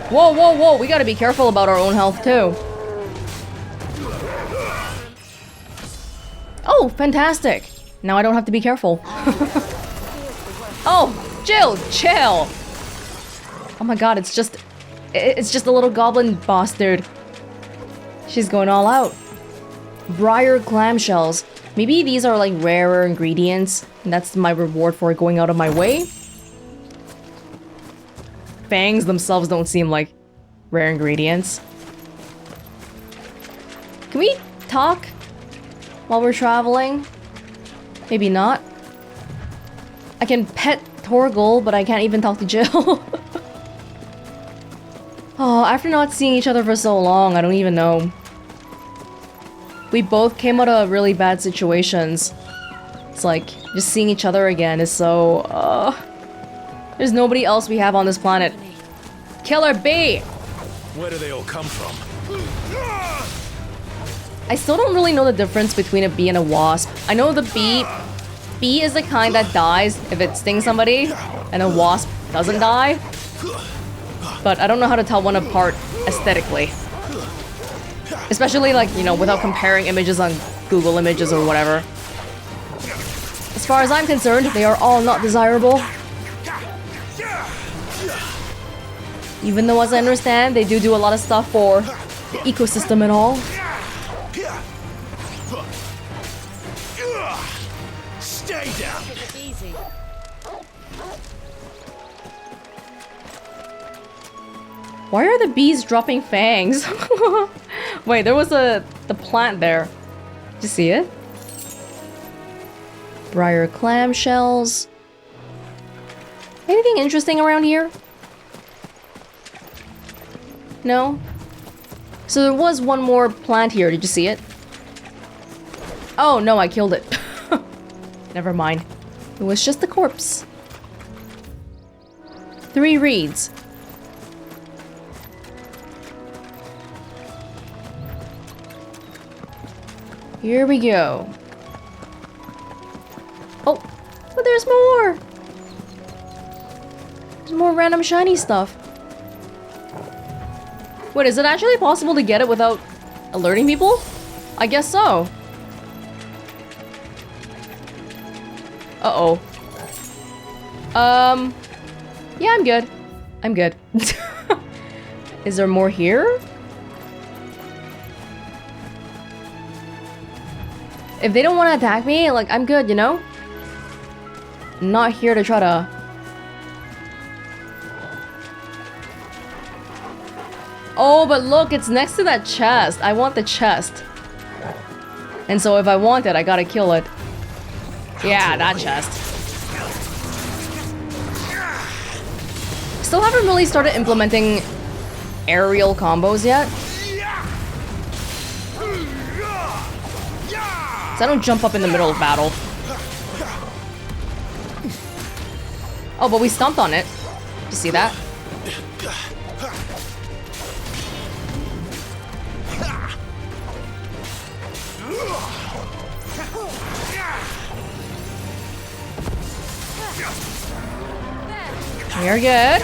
Whoa, whoa, whoa. We gotta be careful about our own health, too. Oh, fantastic. Now I don't have to be careful. Oh, Jill, chill. Oh my god, it's just a little goblin boss dude. She's going all out. Briar clamshells. Maybe these are like rarer ingredients, and that's my reward for going out of my way. Fangs themselves don't seem like rare ingredients. Can we talk while we're traveling? Maybe not. I can pet Torgal, but I can't even talk to Jill. Oh, after not seeing each other for so long, I don't even know. We both came out of really bad situations. It's like, just seeing each other again is so... There's nobody else we have on this planet. Killer bee! Where do they all come from? I still don't really know the difference between a bee and a wasp. I know the bee is the kind that dies if it stings somebody, and a wasp doesn't die. But I don't know how to tell one apart aesthetically. Especially like, you know, without comparing images on Google Images or whatever. As far as I'm concerned, they are all not desirable. Even though, as I understand, they do a lot of stuff for the ecosystem and all. Stay down. Why are the bees dropping fangs? Wait, there was the plant there. Did you see it? Briar clamshells. Anything interesting around here? No? So there was one more plant here. Did you see it? Oh, no, I killed it. Never mind. It was just a corpse. 3 reeds. Here we go. Oh, but there's more! There's more random shiny stuff. Wait, is it actually possible to get it without alerting people? I guess so. Uh-oh. Yeah, I'm good. I'm good. Is there more here? If they don't want to attack me, like, I'm good, you know? I'm not here to try to... Oh, but look, it's next to that chest. I want the chest. And so if I want it, I gotta kill it. Yeah, that chest. Still haven't really started implementing aerial combos yet. So I don't jump up in the middle of battle. Oh, but we stomped on it. Did you see that? You're good.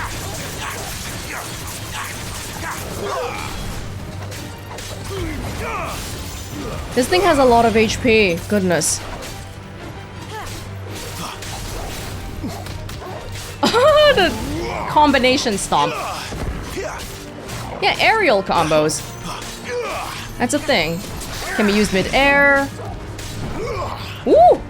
This thing has a lot of HP. Goodness. The combination stomp. Yeah, aerial combos. That's a thing. Can be used mid-air. Woo!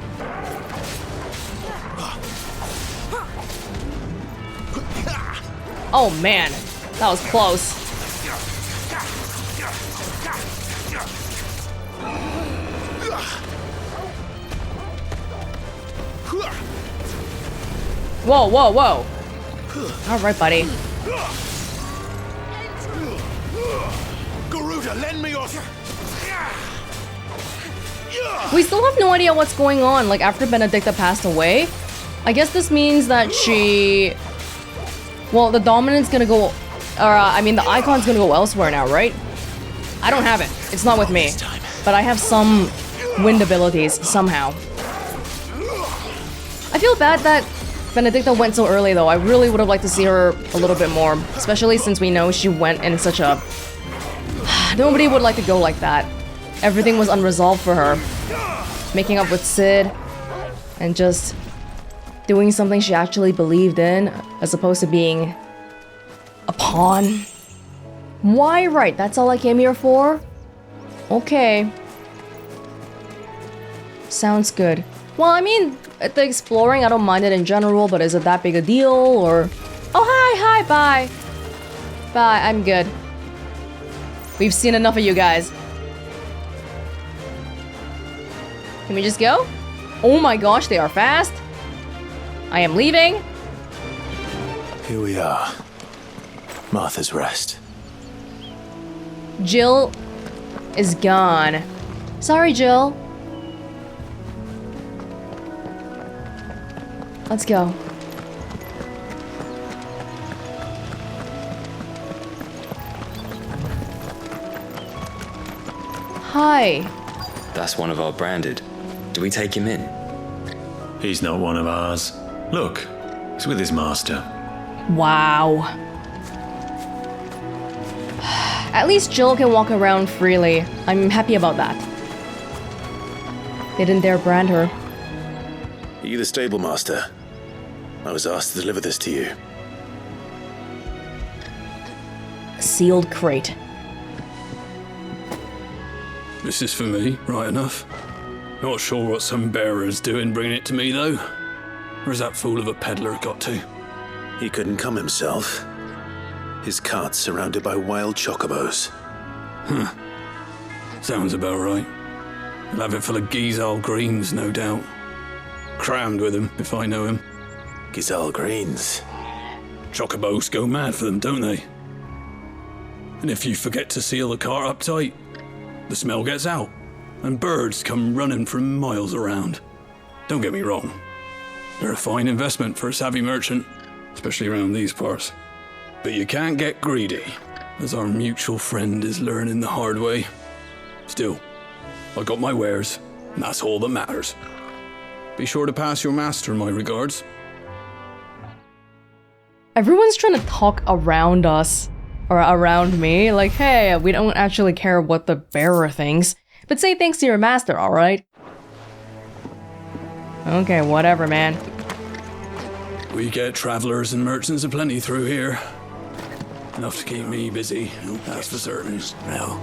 Oh man, that was close. Whoa, whoa, whoa. All right, buddy. Garuda, lend me your... We still have no idea what's going on, like, after Benedicta passed away. I guess this means that she... Well, the Dominant's gonna go... I mean, the Eikon's gonna go elsewhere now, right? I don't have it. It's not with me. But I have some wind abilities, somehow. I feel bad that Benedicta went so early, though. I really would have liked to see her a little bit more. Especially since we know she went in such a... Nobody would like to go like that. Everything was unresolved for her. Making up with Sid. And just... doing something she actually believed in, as opposed to being... a pawn. Why, right, that's all I came here for? Okay. Sounds good. Well, I mean, the exploring, I don't mind it in general, but is it that big a deal, or... Oh, hi, bye. Bye, I'm good. We've seen enough of you guys. Can we just go? Oh my gosh, they are fast. I am leaving. Here we are. Martha's Rest. Jill is gone. Sorry, Jill. Let's go. Hi. That's one of our branded. Do we take him in? He's not one of ours. Look, he's with his master. Wow. At least Jill can walk around freely. I'm happy about that. They didn't dare brand her. Are you the stable master? I was asked to deliver this to you. A sealed crate. This is for me, right enough. Not sure what some bearer's doing bringing it to me, though. Where's that fool of a peddler got to? He couldn't come himself. His cart's surrounded by wild chocobos. Huh. Sounds about right. He'll have it full of Gizal greens, no doubt. Crammed with him, if I know him. Gizal greens? Chocobos go mad for them, don't they? And if you forget to seal the cart up tight, the smell gets out, and birds come running from miles around. Don't get me wrong. They're a fine investment for a savvy merchant, especially around these parts. But you can't get greedy, as our mutual friend is learning the hard way. Still, I got my wares, and that's all that matters. Be sure to pass your master my regards. Everyone's trying to talk around us. Or around me. Like, hey, we don't actually care what the bearer thinks. But say thanks to your master, alright? Okay, whatever, man. We get travelers and merchants aplenty through here. Enough to keep me busy, that's for certain. Well,